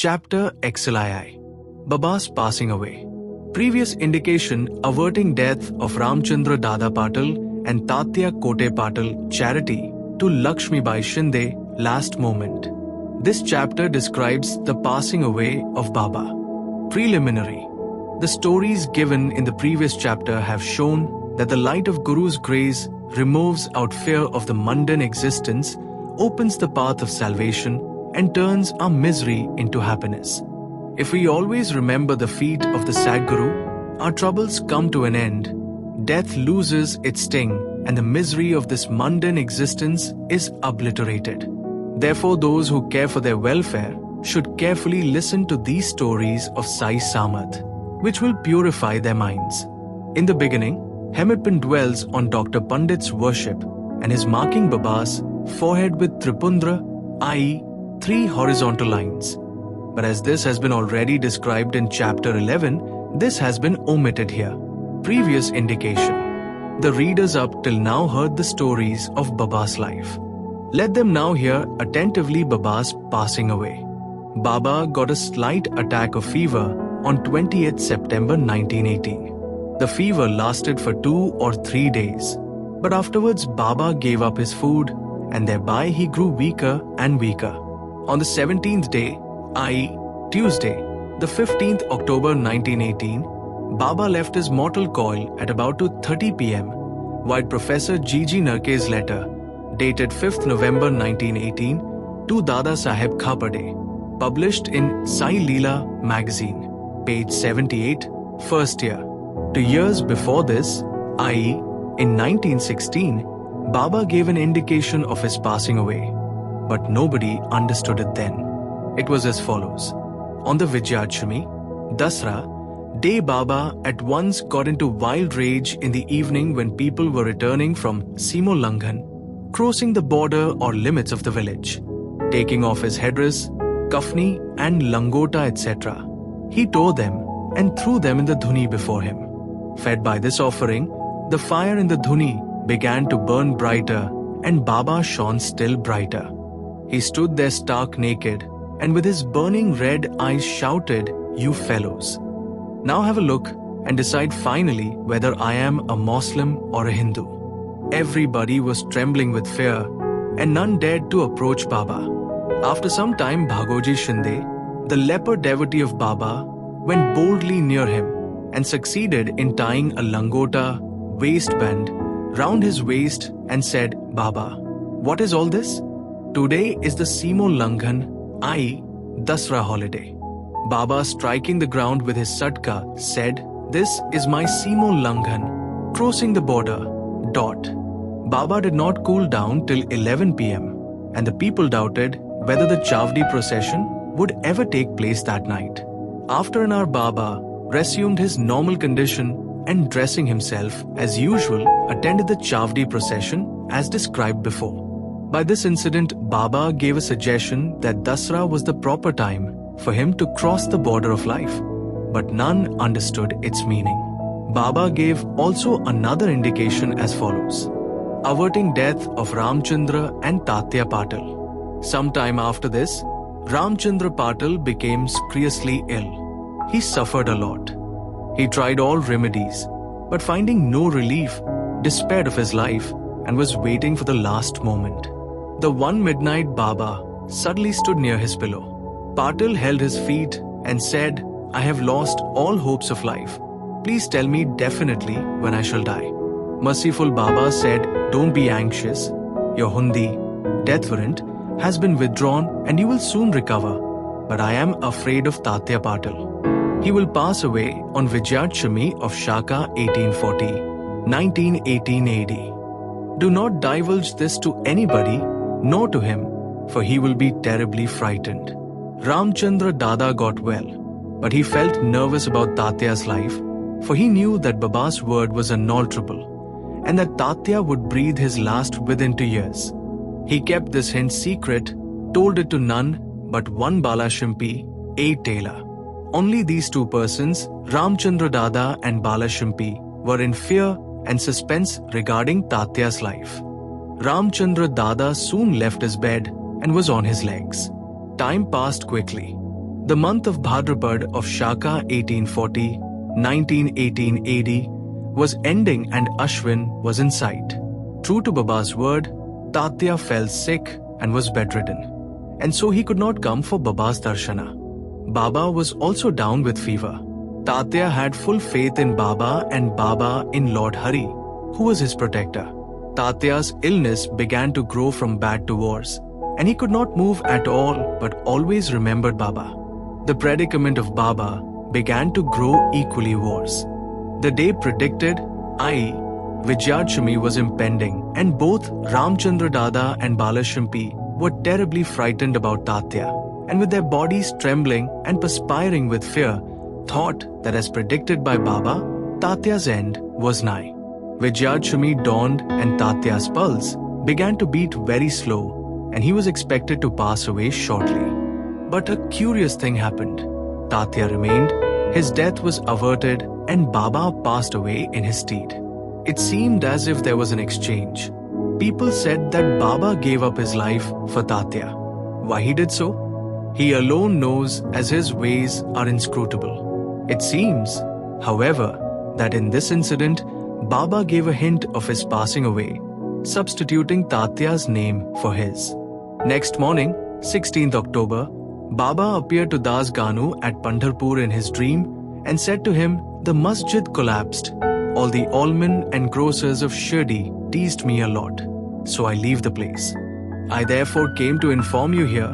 Chapter XLII. Baba's passing away. Previous indication averting death of Ramchandra Dada Patil and Tatya Kote Patil charity to Lakshmi Bai Shinde last moment. This chapter describes the passing away of Baba. Preliminary. The stories given in the previous chapter have shown that the light of Guru's grace removes out fear of the mundane existence, opens the path of salvation, and turns our misery into happiness. If we always remember the feet of the Sadguru, our troubles come to an end, death loses its sting, and the misery of this mundane existence is obliterated. Therefore, those who care for their welfare should carefully listen to these stories of Sai Samarth, which will purify their minds. In the beginning, Hemadpant dwells on Dr. Pandit's worship and is marking Baba's forehead with Tripundra, i.e., 3 horizontal lines. But as this has been already described in chapter 11, this has been omitted here. Previous indication. The readers up till now heard the stories of Baba's life. Let them now hear attentively Baba's passing away. Baba got a slight attack of fever on 20th September 1918. The fever lasted for 2 or 3 days. But afterwards Baba gave up his food and thereby he grew weaker and weaker. On the 17th day, i.e., Tuesday, the 15th October 1918, Baba left his mortal coil at about 2:30 p.m. while Professor G.G. Narke's letter, dated 5th November 1918, to Dada Saheb Khapade, published in Sai Leela magazine, page 78, first year. 2 years before this, i.e., in 1916, Baba gave an indication of his passing away, but nobody understood it then. It was as follows. On the Vijayadashami, Dasra, day Baba at once got into wild rage in the evening when people were returning from Simo-Langhan, crossing the border or limits of the village. Taking off his headdress, kafni and langota etc., he tore them and threw them in the dhuni before him. Fed by this offering, the fire in the dhuni began to burn brighter and Baba shone still brighter. He stood there stark naked and with his burning red eyes shouted, "You fellows, now have a look and decide finally whether I am a Muslim or a Hindu." Everybody was trembling with fear and none dared to approach Baba. After some time, Bhagoji Shinde, the leper devotee of Baba, went boldly near him and succeeded in tying a langota waistband round his waist and said, "Baba, what is all this? Today is the Simo-Langhan, i.e., Dasra holiday." Baba, striking the ground with his satka, said, "This is my Simo-Langhan, crossing the border. ... Baba did not cool down till 11 p.m. and the people doubted whether the Chavdi procession would ever take place that night. After an hour, Baba resumed his normal condition and dressing himself as usual attended the Chavdi procession as described before. By this incident, Baba gave a suggestion that Dasra was the proper time for him to cross the border of life, but none understood its meaning. Baba gave also another indication as follows. Averting death of Ramchandra and Tatya Patil. Sometime after this, Ramchandra Patil became seriously ill. He suffered a lot. He tried all remedies, but finding no relief, despaired of his life and was waiting for the last moment. The one midnight Baba suddenly stood near his pillow. Patil held his feet and said, "I have lost all hopes of life. Please tell me definitely when I shall die." Merciful Baba said, "Don't be anxious. Your hundi, death warrant, has been withdrawn and you will soon recover. But I am afraid of Tatya Patil. He will pass away on Vijayadashami of Shaka 1840, 1918 AD. Do not divulge this to anybody, nor to him, for he will be terribly frightened." Ramchandra Dada got well, but he felt nervous about Tatya's life, for he knew that Baba's word was unalterable, and that Tatya would breathe his last within 2 years. He kept this hint secret, told it to none but one Balashimpi, a tailor. Only these two persons, Ramchandra Dada and Balashimpi, were in fear and suspense regarding Tatya's life. Ramchandra Dada soon left his bed and was on his legs. Time passed quickly. The month of Bhadrapad of Shaka 1840, 1918 AD was ending and Ashwin was in sight. True to Baba's word, Tatya fell sick and was bedridden, and so he could not come for Baba's darshana. Baba was also down with fever. Tatya had full faith in Baba and Baba in Lord Hari, who was his protector. Tatya's illness began to grow from bad to worse, and he could not move at all but always remembered Baba. The predicament of Baba began to grow equally worse. The day predicted, i.e., Vijayadashami, was impending, and both Ramchandra Dada and Balashrimpi were terribly frightened about Tatya, and with their bodies trembling and perspiring with fear, thought that as predicted by Baba, Tatya's end was nigh. Vijayadashami dawned and Tatya's pulse began to beat very slow, and he was expected to pass away shortly. But a curious thing happened. Tatya remained, his death was averted, and Baba passed away in his stead. It seemed as if there was an exchange. People said that Baba gave up his life for Tatya. Why he did so? He alone knows, as his ways are inscrutable. It seems, however, that in this incident, Baba gave a hint of his passing away, substituting Tatya's name for his. Next morning, 16th October, Baba appeared to Das Ganu at Pandharpur in his dream and said to him, "The masjid collapsed. All the almen and grocers of Shirdi teased me a lot, so I leave the place. I therefore came to inform you here.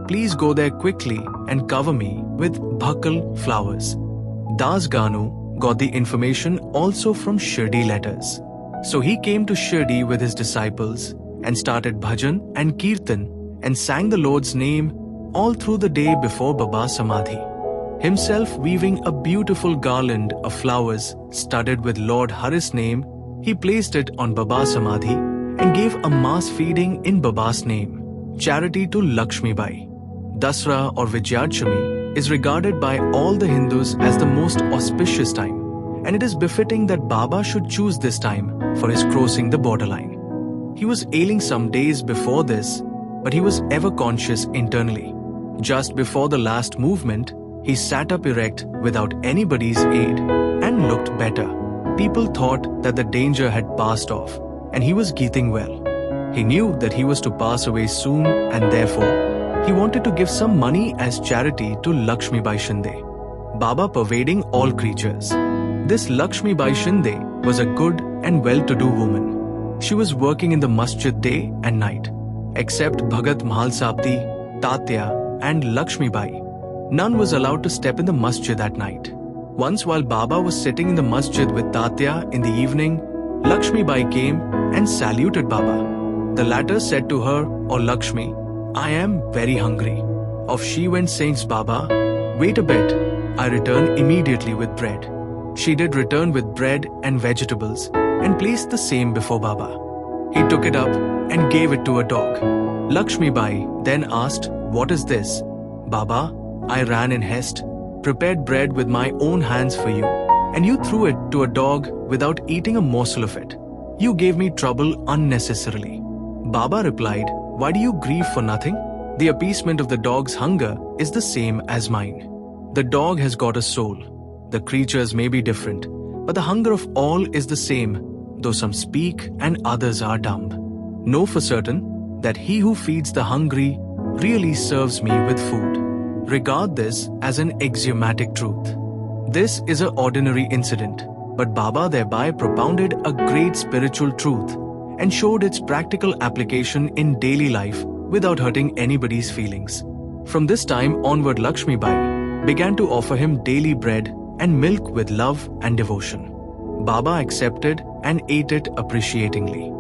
Please go there quickly and cover me with bhakal flowers." Das Ganu got the information also from Shirdi letters. So he came to Shirdi with his disciples and started bhajan and kirtan and sang the Lord's name all through the day before Baba's Samadhi. Himself weaving a beautiful garland of flowers studded with Lord Hari's name, he placed it on Baba's Samadhi and gave a mass feeding in Baba's name, charity to Lakshmi Bai. Dasra or Vijayadashami is regarded by all the Hindus as the most auspicious time, and it is befitting that Baba should choose this time for his crossing the borderline. He was ailing some days before this, but he was ever conscious internally. Just before the last movement, he sat up erect without anybody's aid and looked better. People thought that the danger had passed off and he was getting well. He knew that he was to pass away soon, and therefore, he wanted to give some money as charity to Lakshmi Bai Shinde, Baba pervading all creatures. This Lakshmi Bai Shinde was a good and well-to-do woman. She was working in the masjid day and night. Except Bhagat Mahal Sapti, Tatya and Lakshmi Bai, none was allowed to step in the masjid at night. Once while Baba was sitting in the masjid with Tatya in the evening, Lakshmi Bai came and saluted Baba. The latter said to her, "O Lakshmi, I am very hungry." Off she went saying, "Baba, wait a bit, I return immediately with bread." She did return with bread and vegetables and placed the same before Baba. He took it up and gave it to a dog. Lakshmi Bai then asked, "What is this?" "Baba, I ran in haste, prepared bread with my own hands for you, and you threw it to a dog without eating a morsel of it. You gave me trouble unnecessarily." Baba replied, "Why do you grieve for nothing? The appeasement of the dog's hunger is the same as mine. The dog has got a soul. The creatures may be different, but the hunger of all is the same, though some speak and others are dumb. Know for certain that he who feeds the hungry really serves me with food. Regard this as an axiomatic truth." This is an ordinary incident, but Baba thereby propounded a great spiritual truth and showed its practical application in daily life without hurting anybody's feelings. From this time onward, Lakshmi Bai began to offer him daily bread and milk with love and devotion. Baba accepted and ate it appreciatingly.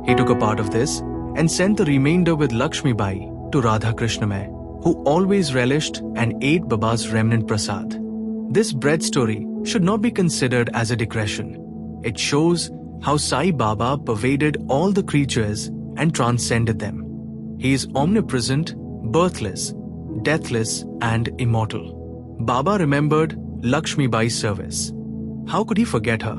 He took a part of this and sent the remainder with Lakshmi Bai to Radha Krishnamai, who always relished and ate Baba's remnant prasad. This bread story should not be considered as a digression. It shows how Sai Baba pervaded all the creatures and transcended them. He is omnipresent, birthless, deathless, and immortal. Baba remembered Lakshmi Bai's service. How could he forget her?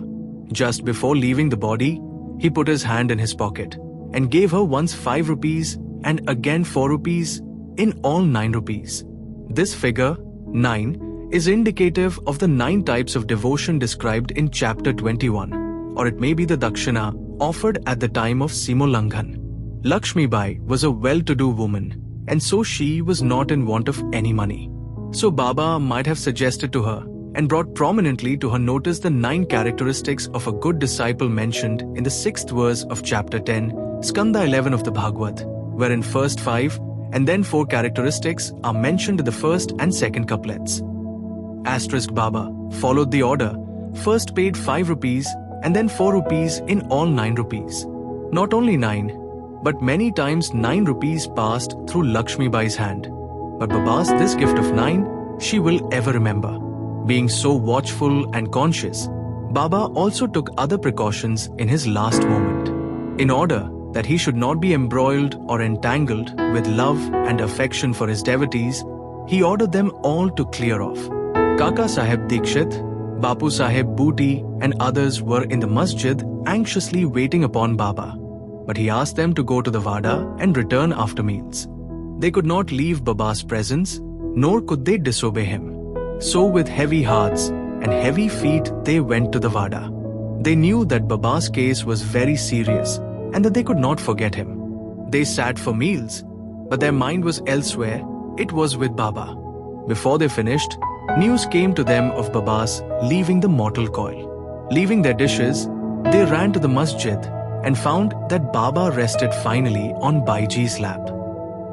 Just before leaving the body, he put his hand in his pocket and gave her once 5 rupees and again 4 rupees, in all 9 rupees. This figure 9 is indicative of the 9 types of devotion described in chapter 21, or it may be the dakshina offered at the time of Simolanghan. Lakshmi Bai was a well-to-do woman, and so she was not in want of any money. So Baba might have suggested to her and brought prominently to her notice the 9 characteristics of a good disciple mentioned in the 6th verse of chapter 10, Skanda 11 of the Bhagavad, wherein first 5 and then 4 characteristics are mentioned in the first and second couplets. Asterisk Baba followed the order, first paid 5 rupees and then 4 rupees in all 9 rupees. Not only 9, but many times 9 rupees passed through Lakshmi Bai's hand. But Baba's this gift of 9 she will ever remember. Being so watchful and conscious, Baba also took other precautions in his last moment. In order that he should not be embroiled or entangled with love and affection for his devotees, he ordered them all to clear off. Kaka Sahib Dikshit, Bapu Sahib Booty and others were in the masjid anxiously waiting upon Baba. But he asked them to go to the Vada and return after meals. They could not leave Baba's presence, nor could they disobey him. So with heavy hearts and heavy feet they went to the Vada. They knew that Baba's case was very serious and that they could not forget him. They sat for meals, but their mind was elsewhere. It was with Baba. Before they finished, news came to them of Baba's leaving the mortal coil. Leaving their dishes, they ran to the masjid and found that Baba rested finally on Baiji's lap.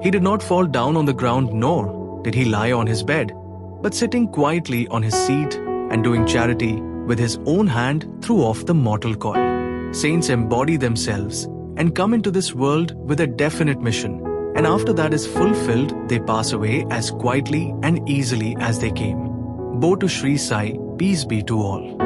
He did not fall down on the ground, nor did he lie on his bed, but sitting quietly on his seat and doing charity with his own hand threw off the mortal coil. Saints embody themselves and come into this world with a definite mission, and after that is fulfilled, they pass away as quietly and easily as they came. Bo to Shri Sai, peace be to all.